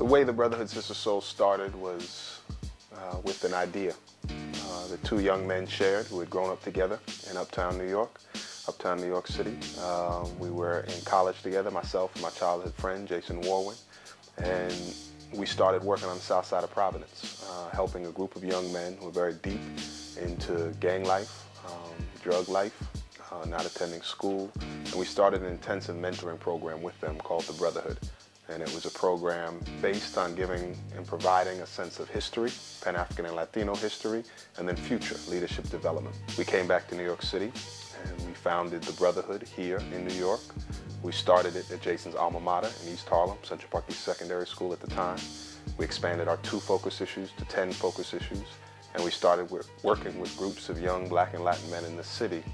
way the Brotherhood Sister Soul started was with an idea. The two young men shared who had grown up together in uptown New York City. We were in college together, myself and my childhood friend, Jason Warwin, and we started working on the south side of Providence, helping a group of young men who were very deep into gang life, drug life, not attending school, and we started an intensive mentoring program with them called the Brotherhood. And it was a program based on giving and providing a sense of history, Pan-African and Latino history, and then future leadership development. We came back to New York City and we founded the Brotherhood here in New York. We started it at Jason's alma mater in East Harlem, Central Park East Secondary School at the time. We expanded our 2 focus issues to 10 focus issues, and we started working with groups of young Black and Latin men in the city,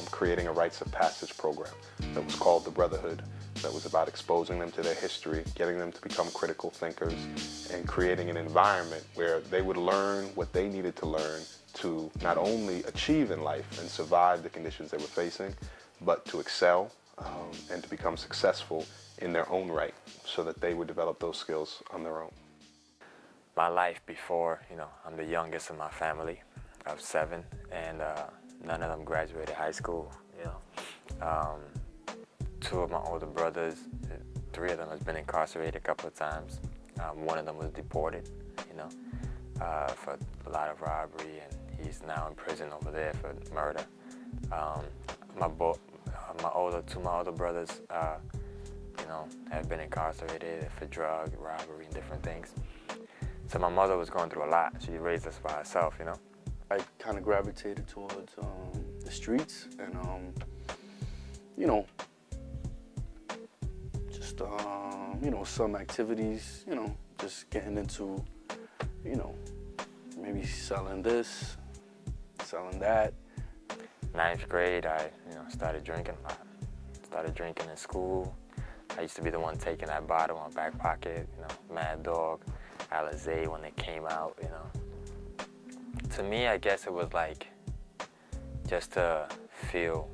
creating a rites of passage program that was called the Brotherhood, that was about exposing them to their history, getting them to become critical thinkers, and creating an environment where they would learn what they needed to learn to not only achieve in life and survive the conditions they were facing, but to excel and to become successful in their own right, so that they would develop those skills on their own. My life before, I'm the youngest in my family of 7, and none of them graduated high school. 2 of my older brothers, 3 of them has been incarcerated a couple of times. 1 of them was deported, for a lot of robbery, and he's now in prison over there for murder. My older brothers, have been incarcerated for drug, robbery, and different things. So my mother was going through a lot. She raised us by herself, I kind of gravitated towards the streets and, just, some activities, just getting into, maybe selling this, selling that. 9th grade, I, started drinking a lot. Started drinking in school. I used to be the one taking that bottle in my back pocket, Mad Dog, Alizé when they came out, To me, I guess it was like just to feel,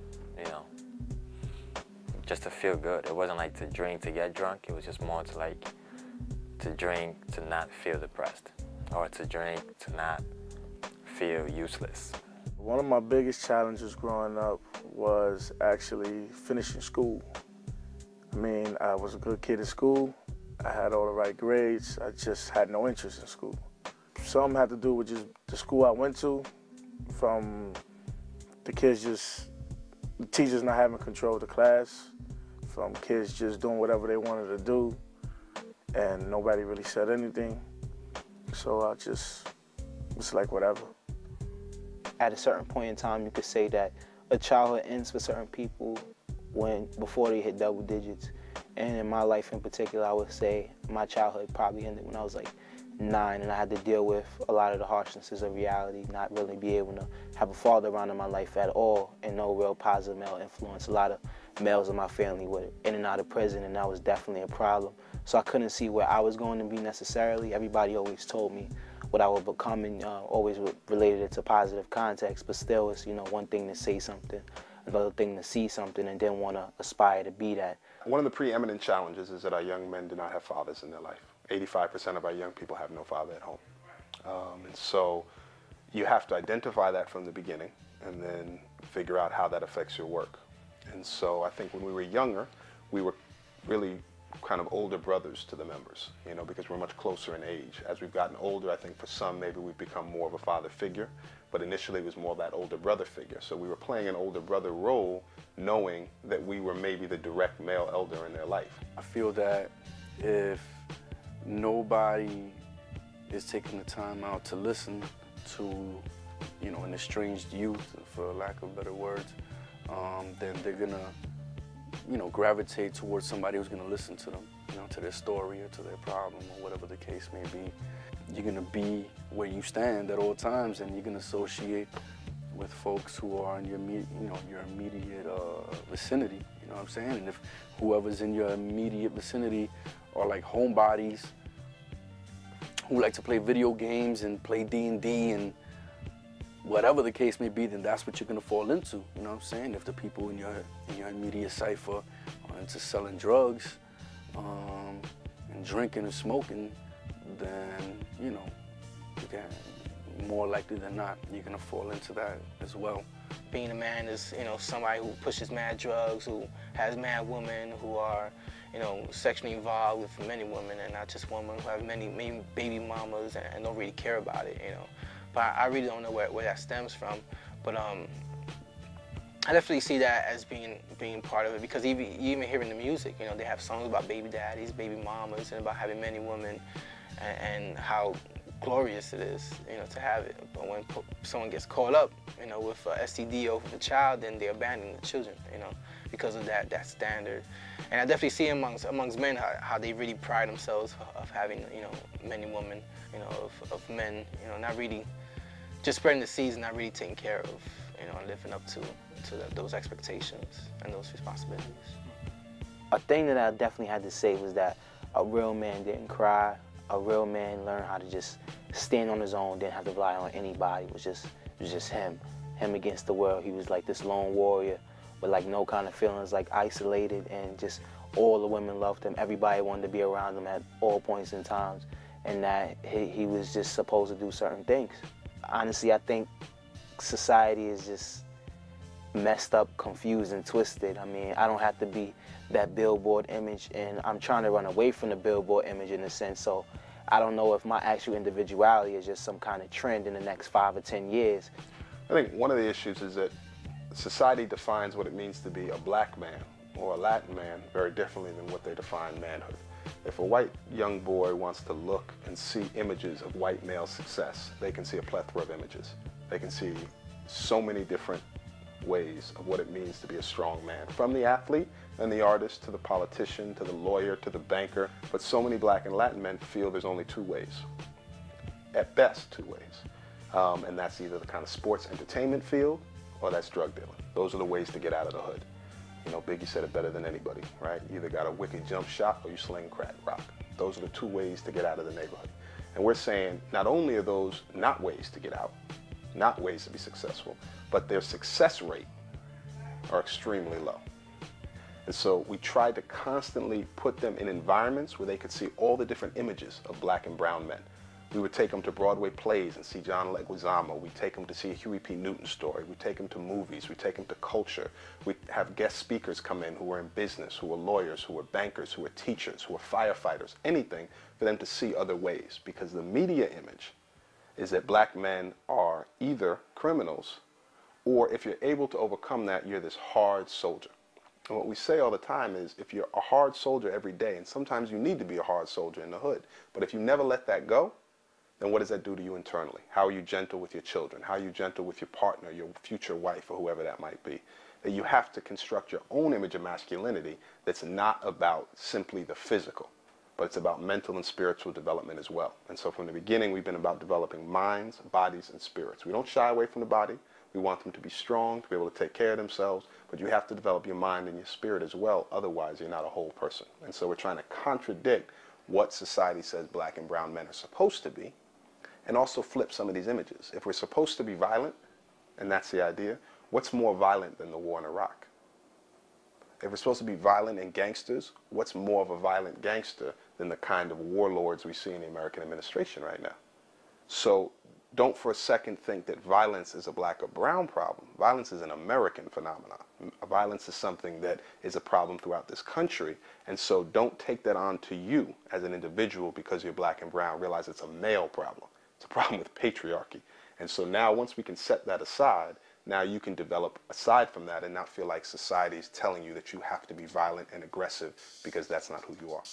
just to feel good. It wasn't like to drink to get drunk. It was just more to drink to not feel depressed, or to drink to not feel useless. One of my biggest challenges growing up was actually finishing school. I was a good kid in school. I had all the right grades. I just had no interest in school. Some had to do with just the school I went to, from the teachers not having control of the class, from kids just doing whatever they wanted to do, and nobody really said anything. So I just was like, whatever. At a certain point in time, you could say that a childhood ends for certain people before they hit double digits. And in my life in particular, I would say my childhood probably ended when I was like 9, and I had to deal with a lot of the harshnesses of reality, not really be able to have a father around in my life at all, and no real positive male influence. A lot of males in my family were in and out of prison, and that was definitely a problem. So I couldn't see where I was going to be necessarily. Everybody always told me what I would become, and always related it to positive context, but still it's, one thing to say something, another thing to see something, and then want to aspire to be that. One of the preeminent challenges is that our young men do not have fathers in their life. 85% of our young people have no father at home. And so you have to identify that from the beginning and then figure out how that affects your work. And so I think when we were younger, we were really kind of older brothers to the members, because we're much closer in age. As we've gotten older, I think for some, maybe we've become more of a father figure, but initially it was more that older brother figure. So we were playing an older brother role, knowing that we were maybe the direct male elder in their life. I feel that if nobody is taking the time out to listen to, an estranged youth, for lack of better words, then they're gonna, gravitate towards somebody who's gonna listen to them, to their story or to their problem or whatever the case may be. You're gonna be where you stand at all times, and you're gonna associate with folks who are in your immediate vicinity. You know what I'm saying? And if whoever's in your immediate vicinity are like homebodies who like to play video games and play D&D and whatever the case may be, then that's what you're gonna fall into. You know what I'm saying? If the people in your immediate cipher are into selling drugs, and drinking and smoking, then, you know, you can, more likely than not, you're gonna fall into that as well. Being a man is, you know, somebody who pushes mad drugs, who has mad women, who are, you know, sexually involved with many women, and not just one woman, who have many baby mamas and don't really care about it, you know. But I really don't know where that stems from. But I definitely see that as being part of it, because you even hear in the music, you know, they have songs about baby daddies, baby mamas, and about having many women, and how glorious it is, you know, to have it. But when someone gets caught up, you know, with a STD over the child, then they abandon the children, you know, because of that standard. And I definitely see amongst men how they really pride themselves of having, you know, many women, you know, of men, you know, not really just spreading the seeds, not really taking care of, you know, and living up to those expectations and those responsibilities. A thing that I definitely had to say was that a real man didn't cry. A real man learned how to just stand on his own, didn't have to rely on anybody. It was just him against the world. He was like this lone warrior with like no kind of feelings, like isolated, and just all the women loved him. Everybody wanted to be around him at all points in times, and that he was just supposed to do certain things. Honestly, I think society is just messed up, confused, and twisted. I mean, I don't have to be that billboard image, and I'm trying to run away from the billboard image in a sense, so I don't know if my actual individuality is just some kind of trend in the next 5 or 10 years. I think one of the issues is that society defines what it means to be a black man or a Latin man very differently than what they define manhood. If a white young boy wants to look and see images of white male success, they can see a plethora of images. They can see so many different ways of what it means to be a strong man, from the athlete and the artist to the politician to the lawyer to the banker. But so many black and Latin men feel there's only 2 ways, at best 2 ways, and that's either the kind of sports entertainment field or that's drug dealing. Those are the ways to get out of the hood. You know, Biggie said it better than anybody, right? You either got a wicked jump shot or you sling crack rock. Those are the 2 ways to get out of the neighborhood. And we're saying not only are those not ways to get out, not ways to be successful, but their success rate are extremely low. And so we tried to constantly put them in environments where they could see all the different images of black and brown men. We would take them to Broadway plays and see John Leguizamo. We'd take them to see a Huey P. Newton story. We'd take them to movies. We'd take them to culture. We'd have guest speakers come in who were in business, who were lawyers, who were bankers, who were teachers, who were firefighters, anything for them to see other ways. Because the media image is that black men are either criminals, or if you're able to overcome that, you're this hard soldier. And what we say all the time is, if you're a hard soldier every day, and sometimes you need to be a hard soldier in the hood, but if you never let that go, then what does that do to you internally? How are you gentle with your children? How are you gentle with your partner, your future wife, or whoever that might be? That you have to construct your own image of masculinity that's not about simply the physical, but it's about mental and spiritual development as well. And so from the beginning, we've been about developing minds, bodies, and spirits. We don't shy away from the body. We want them to be strong, to be able to take care of themselves, but you have to develop your mind and your spirit as well. Otherwise, you're not a whole person. And so we're trying to contradict what society says black and brown men are supposed to be, and also flip some of these images. If we're supposed to be violent, and that's the idea, what's more violent than the war in Iraq? If we're supposed to be violent and gangsters, what's more of a violent gangster than the kind of warlords we see in the American administration right now? So don't for a second think that violence is a black or brown problem. Violence is an American phenomenon. Violence is something that is a problem throughout this country. And so don't take that on to you as an individual because you're black and brown. Realize it's a male problem. It's a problem with patriarchy. And so now once we can set that aside, now you can develop aside from that and not feel like society is telling you that you have to be violent and aggressive, because that's not who you are.